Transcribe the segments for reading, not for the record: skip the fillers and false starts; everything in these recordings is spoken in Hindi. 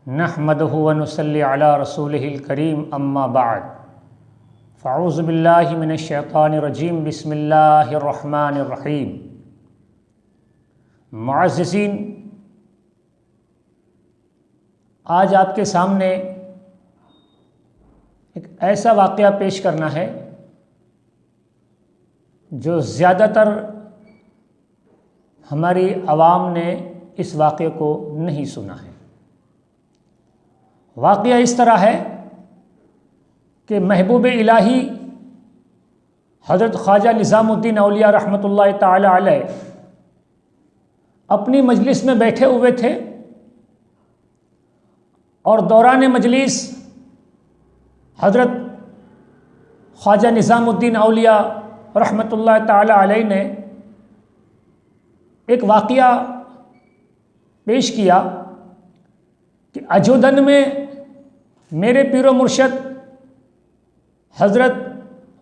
नहमदुहु व नुसल्ली अला रसूलिहिल करीम अम्मा बाद फ़अऊज़ु बिल्लाहि मिनश शैतानिर रजीम बिस्मिल्लाहिर रहमानिर रहीम। मुअज़्ज़िज़ीन, आज आपके सामने एक ऐसा वाक़या पेश करना है जो ज़्यादातर हमारी आवाम ने इस वाक़े को नहीं सुना है। वाक़या इस तरह है कि महबूब इलाही हज़रत ख्वाजा निज़ामुद्दीन औलिया रहमतुल्लाह ताला अलैह अपनी मजलिस में बैठे हुए थे और दौरान मजलिस हज़रत ख्वाजा निज़ामुद्दीन औलिया रहमतुल्लाह ताला अलैह ने एक वाक़या पेश किया कि अजोदन में मेरे पीरो मुर्शद हज़रत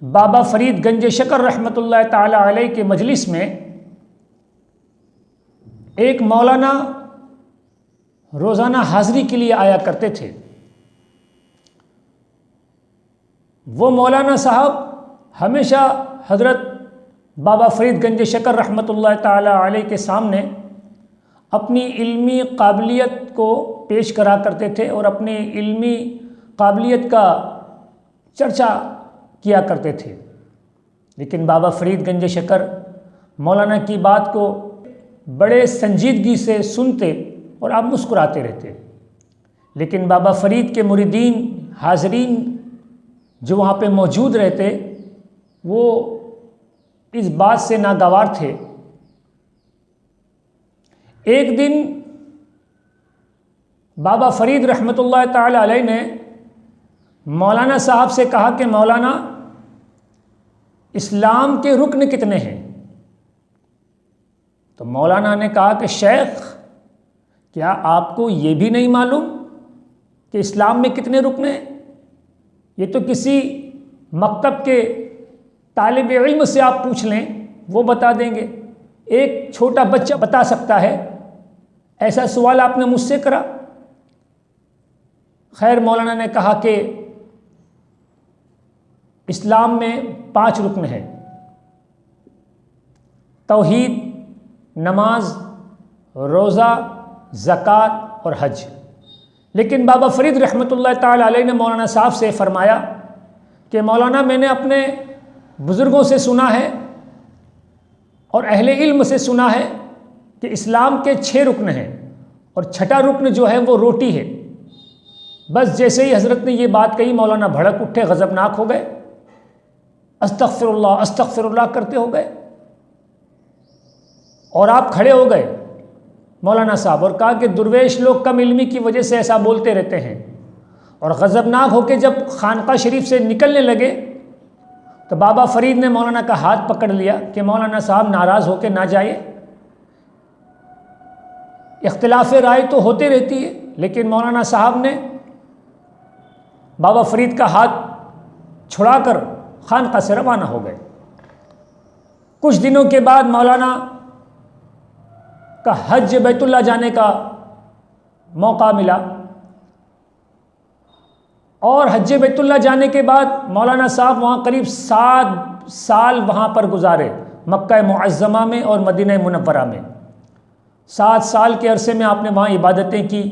बाबा फ़रीद गंज शकर रहमतुल्लाह ताला अलैह के मजलिस में एक मौलाना रोज़ाना हाज़री के लिए आया करते थे। वो मौलाना साहब हमेशा हज़रत बाबा फ़रीद गंज शकर रहमतुल्लाह ताला अलैह के सामने अपनी इल्मी काबिलियत को पेश करा करते थे और अपनी इल्मी काबिलियत का चर्चा किया करते थे। लेकिन बाबा फ़रीद गंज शकर मौलाना की बात को बड़े संजीदगी से सुनते और आप मुस्कुराते रहते। लेकिन बाबा फ़रीद के मुरीदीन हाज़रीन जो वहाँ पे मौजूद रहते वो इस बात से नागवार थे। एक दिन बाबा फ़रीद रहमतुल्लाह ताला अलैह ने मौलाना साहब से कहा कि मौलाना, इस्लाम के रुकन कितने हैं? तो मौलाना ने कहा कि शेख, क्या आपको ये भी नहीं मालूम कि इस्लाम में कितने रुकन हैं? ये तो किसी मकतब के तालिब इल्म से आप पूछ लें, वो बता देंगे। एक छोटा बच्चा बता सकता है, ऐसा सवाल आपने मुझसे करा। खैर, मौलाना ने कहा कि इस्लाम में 5 रुकन हैं: तौहीद, नमाज, रोज़ा, ज़कात और हज। लेकिन बाबा फ़रीद रहमतुल्लाह ताला अलैह ने मौलाना साहब से फ़रमाया कि मौलाना, मैंने अपने बुज़ुर्गों से सुना है और अहले इल्म से सुना है कि इस्लाम के 6 रुकन हैं और छठा रुकन जो है वो रोटी है। बस जैसे ही हज़रत ने ये बात कही, मौलाना भड़क उठे, गज़बनाक हो गए, अस्तग़फ़िरुल्लाह अस्तग़फ़िरुल्लाह करते हो गए और आप खड़े हो गए मौलाना साहब और कहा कि दुर्वेश लोग कम इल्मी की वजह से ऐसा बोलते रहते हैं। और गज़बनाक होकर जब खानका शरीफ से निकलने लगे तो बाबा फ़रीद ने मौलाना का हाथ पकड़ लिया कि मौलाना साहब नाराज़ होकर ना जाइए, इख्तिलाफ़ राय तो होती रहती है। लेकिन मौलाना साहब ने बाबा फ़रीद का हाथ छुड़ाकर खानका से रवाना हो गए। कुछ दिनों के बाद मौलाना का हज बैतुल्लाह जाने का मौका मिला और हज बैतुल्लाह जाने के बाद मौलाना साहब वहाँ करीब 7 साल वहाँ पर गुजारे, मक्का मुअज़्ज़मा में और मदीना मुनव्वरा में। 7 साल के अरसे में आपने वहाँ इबादतें की,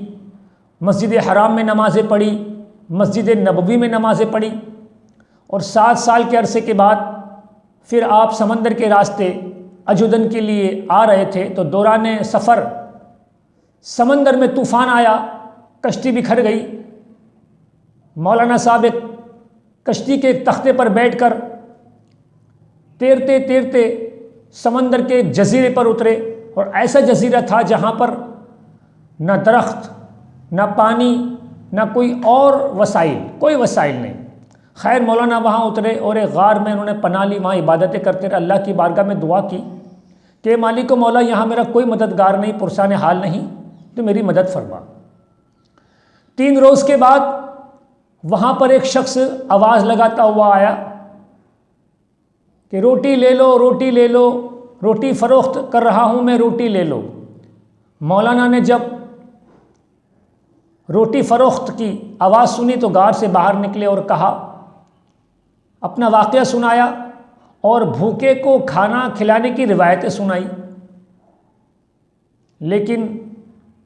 मस्जिद हराम में नमाज़ें पढ़ी, मस्जिद नबवी में नमाज़ें पढ़ी और 7 साल के अरसे के बाद फिर आप समंदर के रास्ते अजोदन के लिए आ रहे थे। तो दौरान सफ़र समंदर में तूफ़ान आया, कश्ती बिखर गई। मौलाना साहब एक कश्ती के एक तख्ते पर बैठकर तैरते तैरते समंदर के एक जजीरे पर उतरे और ऐसा जजीरा था जहाँ पर न दरख्त, न पानी, न कोई और वसाइल, कोई वसाइल नहीं। खैर, मौलाना वहाँ उतरे और एक गार में उन्होंने पनाह ली, वहाँ इबादतें करते रहे। अल्लाह की बारगाह में दुआ की कि मालिक मौला, यहाँ मेरा कोई मददगार नहीं, पुरसान हाल नहीं, तो मेरी मदद फरमा। 3 रोज़ के बाद वहाँ पर एक शख्स आवाज़ लगाता हुआ आया कि रोटी ले लो, रोटी ले लो, रोटी फ़रोख्त कर रहा हूँ मैं, रोटी ले लो। मौलाना ने जब रोटी फ़रोख्त की आवाज़ सुनी तो गार से बाहर निकले और कहा, अपना वाक़या सुनाया और भूखे को खाना खिलाने की रिवायतें सुनाई। लेकिन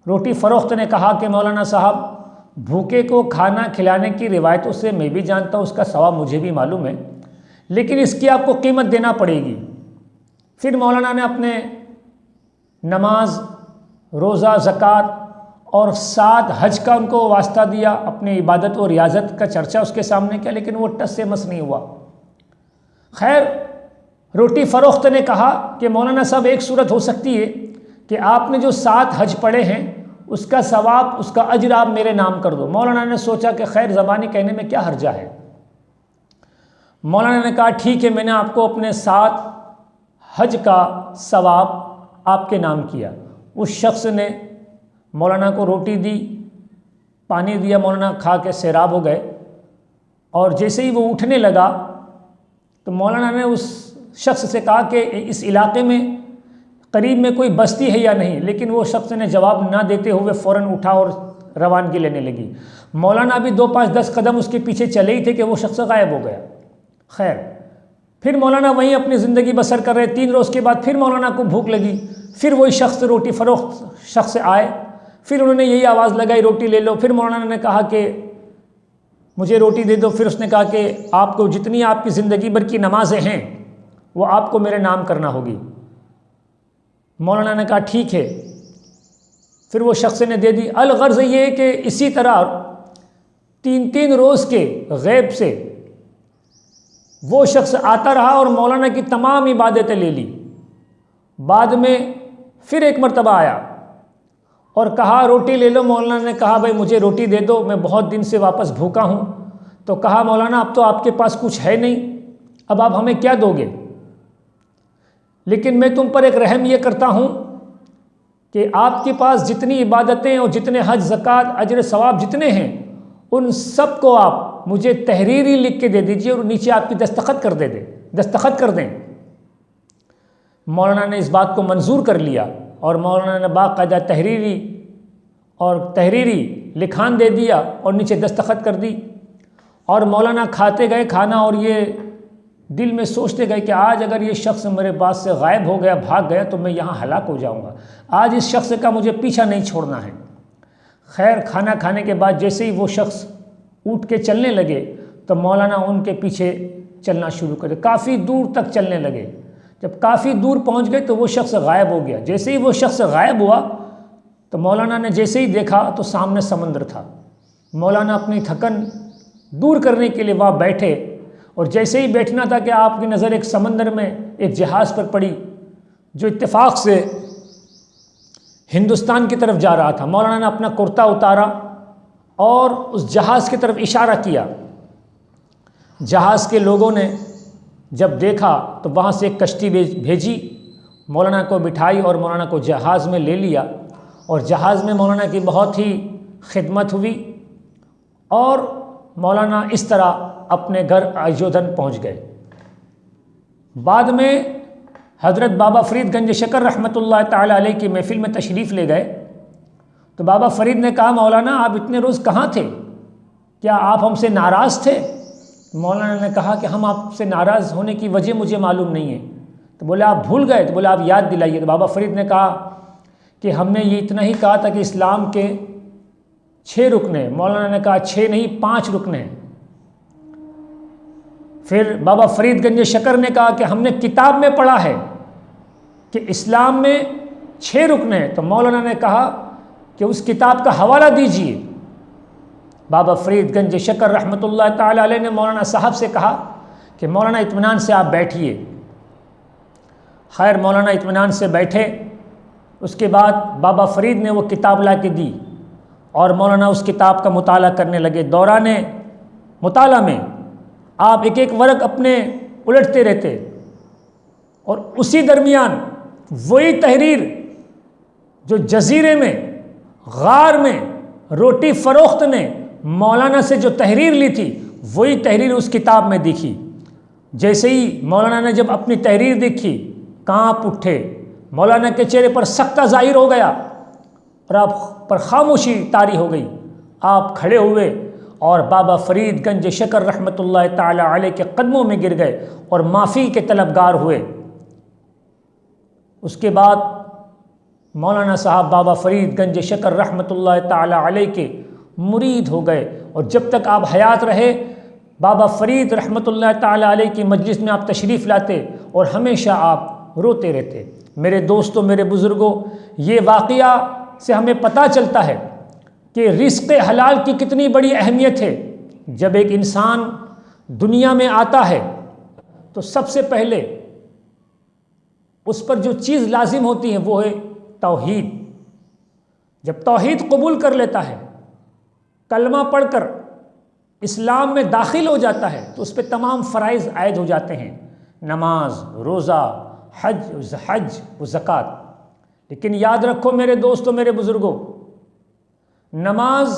रोटी फ़रोख्त ने कहा कि मौलाना साहब, भूखे को खाना खिलाने की रिवायतों से मैं भी जानता हूँ, उसका सवाब मुझे भी मालूम है, लेकिन इसकी आपको कीमत देना पड़ेगी। फिर मौलाना ने अपने नमाज, रोज़ा, ज़कात और 7 हज का उनको वास्ता दिया, अपनी इबादत और रियाजत का चर्चा उसके सामने किया, लेकिन वो टस से मस नहीं हुआ। खैर, रोटी फ़रोख्त ने कहा कि मौलाना साहब, एक सूरत हो सकती है कि आपने जो 7 हज पढ़े हैं उसका सवाब, उसका अजर आप मेरे नाम कर दो। मौलाना ने सोचा कि खैर ज़बानी कहने में क्या हर्जा है। मौलाना ने कहा, ठीक है, मैंने आपको अपने 7 हज का सवाब आपके नाम किया। उस शख्स ने मौलाना को रोटी दी, पानी दिया, मौलाना खा के सैराब हो गए। और जैसे ही वो उठने लगा तो मौलाना ने उस शख्स से कहा कि इस इलाके में करीब में कोई बस्ती है या नहीं, लेकिन वो शख्स ने जवाब ना देते हुए फ़ौरन उठा और रवानगी लेने लगी। मौलाना भी 2, 5, 10 कदम उसके पीछे चले ही थे कि वो शख्स गायब हो गया। खैर, फिर मौलाना वहीं अपनी ज़िंदगी बसर कर रहे। 3 रोज़ के बाद फिर मौलाना को भूख लगी। फिर वही शख्स रोटी फ़रोख्त शख्स आए, फिर उन्होंने यही आवाज़ लगाई, रोटी ले लो। फिर मौलाना ने कहा कि मुझे रोटी दे दो। फिर उसने कहा कि आपको जितनी आपकी ज़िंदगी भर की नमाज़ें हैं वो आपको मेरे नाम करना होगी। मौलाना ने कहा, ठीक है। फिर वो शख्स ने दे दी। अलगर्ज़ ये कि इसी तरह 3-3 रोज़ के गैब से वो शख्स आता रहा और मौलाना की तमाम इबादतें ले ली। बाद में फिर एक मरतबा आया और कहा, रोटी ले लो। मौलाना ने कहा, भाई मुझे रोटी दे दो, मैं बहुत दिन से वापस भूखा हूँ। तो कहा, मौलाना अब तो आपके पास कुछ है नहीं, अब आप हमें क्या दोगे? लेकिन मैं तुम पर एक रहम ये करता हूँ कि आपके पास जितनी इबादतें और जितने हज, ज़कात, अजर, सवाब जितने हैं, उन सब को आप मुझे तहरीरी लिख के दे दीजिए और नीचे आपकी दस्तखत कर दें। मौलाना ने इस बात को मंजूर कर लिया और मौलाना ने बाकायदा तहरीरी लिखान दे दिया और नीचे दस्तखत कर दी। और मौलाना खाते गए खाना और ये दिल में सोचते गए कि आज अगर ये शख्स मेरे पास से गायब हो गया, भाग गया, तो मैं यहाँ हलाक हो जाऊँगा। आज इस शख्स का मुझे पीछा नहीं छोड़ना है। खैर, खाना खाने के बाद जैसे ही वो शख्स उठ के चलने लगे तो मौलाना उनके पीछे चलना शुरू करे। काफ़ी दूर तक चलने लगे। जब काफ़ी दूर पहुँच गए तो वो शख्स गायब हो गया। जैसे ही वो शख्स गायब हुआ तो मौलाना ने जैसे ही देखा तो सामने समंदर था। मौलाना अपनी थकन दूर करने के लिए वहाँ बैठे और जैसे ही बैठना था कि आपकी नज़र एक समंदर में एक जहाज़ पर पड़ी जो इत्तेफाक से हिंदुस्तान की तरफ जा रहा था। मौलाना ने अपना कुर्ता उतारा और उस जहाज़ की तरफ इशारा किया। जहाज़ के लोगों ने जब देखा तो वहाँ से एक कश्ती भेजी, मौलाना को बिठाई और मौलाना को जहाज़ में ले लिया। और जहाज़ में मौलाना की बहुत ही खिदमत हुई और मौलाना इस तरह अपने घर अयोधन पहुँच गए। बाद में हज़रत बाबा फ़रीद गंज शकर रहमतुल्लाह ताला अलैह की महफ़िल में तशरीफ़ ले गए तो बाबा फ़रीद ने कहा, मौलाना आप इतने रोज़ कहाँ थे? क्या आप हमसे नाराज़ थे? मौलाना ने कहा कि हम आपसे नाराज़ होने की वजह मुझे मालूम नहीं है। तो बोले, आप भूल गए? तो बोले, आप याद दिलाइए। तो बाबा फ़रीद ने कहा कि हमने ये इतना ही कहा था कि इस्लाम के 6 रुकन हैं। मौलाना ने कहा 6 नहीं 5 रुकन हैं। फिर बाबा फ़रीद गंज शकर ने कहा कि हमने किताब में पढ़ा है कि इस्लाम में 6 रुकन हैं। तो मौलाना ने कहा कि उस किताब का हवाला दीजिए। बाबा फ़रीद गंज शकर रहमतुल्लाह ताला अलैह ने मौलाना साहब से कहा कि मौलाना इत्मीनान से आप बैठिए। खैर, मौलाना इत्मीनान से बैठे। उसके बाद बाबा फ़रीद ने वो किताब ला के दी और मौलाना उस किताब का मुताला करने लगे। दौराने मुताला में आप एक एक वर्ग अपने उलटते रहते और उसी दरमियान वही तहरीर जो जजीरे में गार में रोटी फ़रोख्त ने मौलाना से जो तहरीर ली थी, वही तहरीर उस किताब में दिखी। जैसे ही मौलाना ने जब अपनी तहरीर देखी, कांप उठे। मौलाना के चेहरे पर सख्ता ज़ाहिर हो गया और आप पर खामोशी तारी हो गई। आप खड़े हुए और बाबा फरीद गंज शकर रहमतुल्लाह ताला अलैह के कदमों में गिर गए और माफ़ी के तलबगार हुए। उसके बाद मौलाना साहब बाबा फरीद गंज शकर रहमतुल्लाह ताला अलैह के मुरीद हो गए और जब तक आप हयात रहे बाबा फरीद रहमतुल्लाह ताला अलैह की मजलिस में आप तशरीफ़ लाते और हमेशा आप रोते रहते। मेरे दोस्तों, मेरे बुज़ुर्गों, ये वाक़या से हमें पता चलता है कि रिज़्क़ हलाल की कितनी बड़ी अहमियत है। जब एक इंसान दुनिया में आता है तो सबसे पहले उस पर जो चीज़ लाजिम होती है वो है तौहीद। जब तौहीद कबूल कर लेता है, कलमा पढ़कर इस्लाम में दाखिल हो जाता है तो उस पर तमाम फ़राइज़ आयद हो जाते हैं, नमाज, रोज़ा, हज व ज़कात। लेकिन याद रखो मेरे दोस्तों, मेरे बुज़ुर्गों, नमाज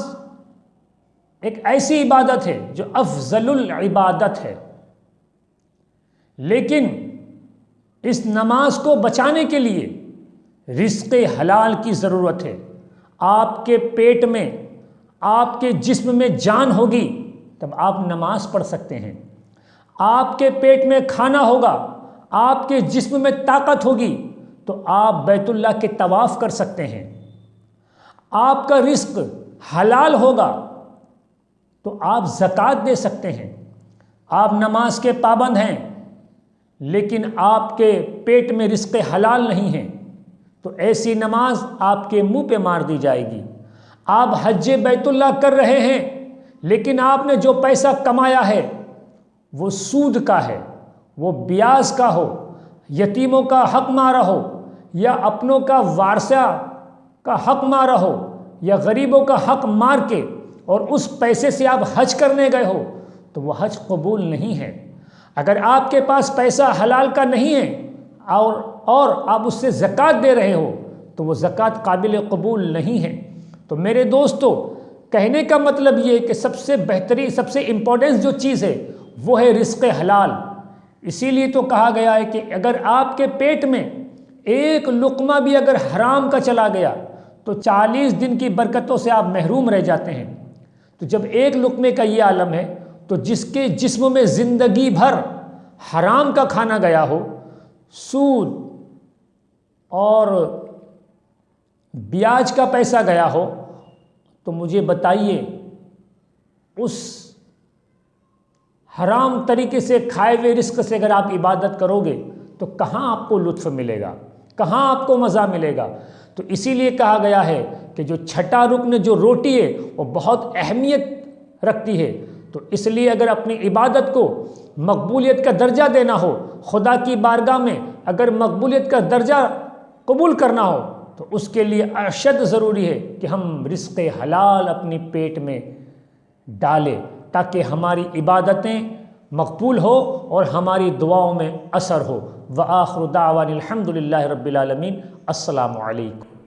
एक ऐसी इबादत है जो अफ़ज़लुल इबादत है, लेकिन इस नमाज को बचाने के लिए रिज़्क़ हलाल की ज़रूरत है। आपके पेट में, आपके जिस्म में जान होगी तब आप नमाज पढ़ सकते हैं। आपके पेट में खाना होगा, आपके जिस्म में ताकत होगी तो आप बैतुल्लाह के तवाफ़ कर सकते हैं। आपका रिज़्क़ हलाल होगा तो आप ज़कात दे सकते हैं। आप नमाज के पाबंद हैं लेकिन आपके पेट में रिज़्क़ हलाल नहीं है तो ऐसी नमाज आपके मुंह पे मार दी जाएगी। आप हज बैतुल्लाह कर रहे हैं लेकिन आपने जो पैसा कमाया है वो सूद का है, वो ब्याज का हो, यतीमों का हक मारा हो या अपनों का वारसा का हक मारा हो या गरीबों का हक मार के और उस पैसे से आप हज करने गए हो तो वह हज कबूल नहीं है। अगर आपके पास पैसा हलाल का नहीं है और आप उससे ज़कात दे रहे हो तो वो ज़कात काबिल कबूल नहीं है। तो मेरे दोस्तों, कहने का मतलब ये कि सबसे बेहतरीन, सबसे इम्पोर्टेंट जो चीज़ है वो है रिज़्क़ हलाल। इसीलिए तो कहा गया है कि अगर आपके पेट में एक लुक़मा भी अगर हराम का चला गया तो 40 दिन की बरकतों से आप महरूम रह जाते हैं। तो जब एक लुक़मे का ये आलम है तो जिसके जिस्म में ज़िंदगी भर हराम का खाना गया हो, सूद और ब्याज का पैसा गया हो, तो मुझे बताइए उस हराम तरीके से खाए हुए रिस्क से अगर आप इबादत करोगे तो कहाँ आपको लुत्फ़ मिलेगा, कहाँ आपको मज़ा मिलेगा। तो इसीलिए कहा गया है कि जो छठा रुकन जो रोटी है वो बहुत अहमियत रखती है। तो इसलिए अगर अपनी इबादत को मकबूलियत का दर्जा देना हो, खुदा की बारगाह में अगर मकबूलियत का दर्जा कबूल करना हो तो उसके लिए अशद ज़रूरी है कि हम रिज़्क़ हलाल अपने पेट में डालें ताकि हमारी इबादतें मकबूल हो और हमारी दुआओं में असर हो। व आखिरु दावानिल हम्दुलिल्लाहि रब्बिल आलमीन। अस्सलामु अलैकुम।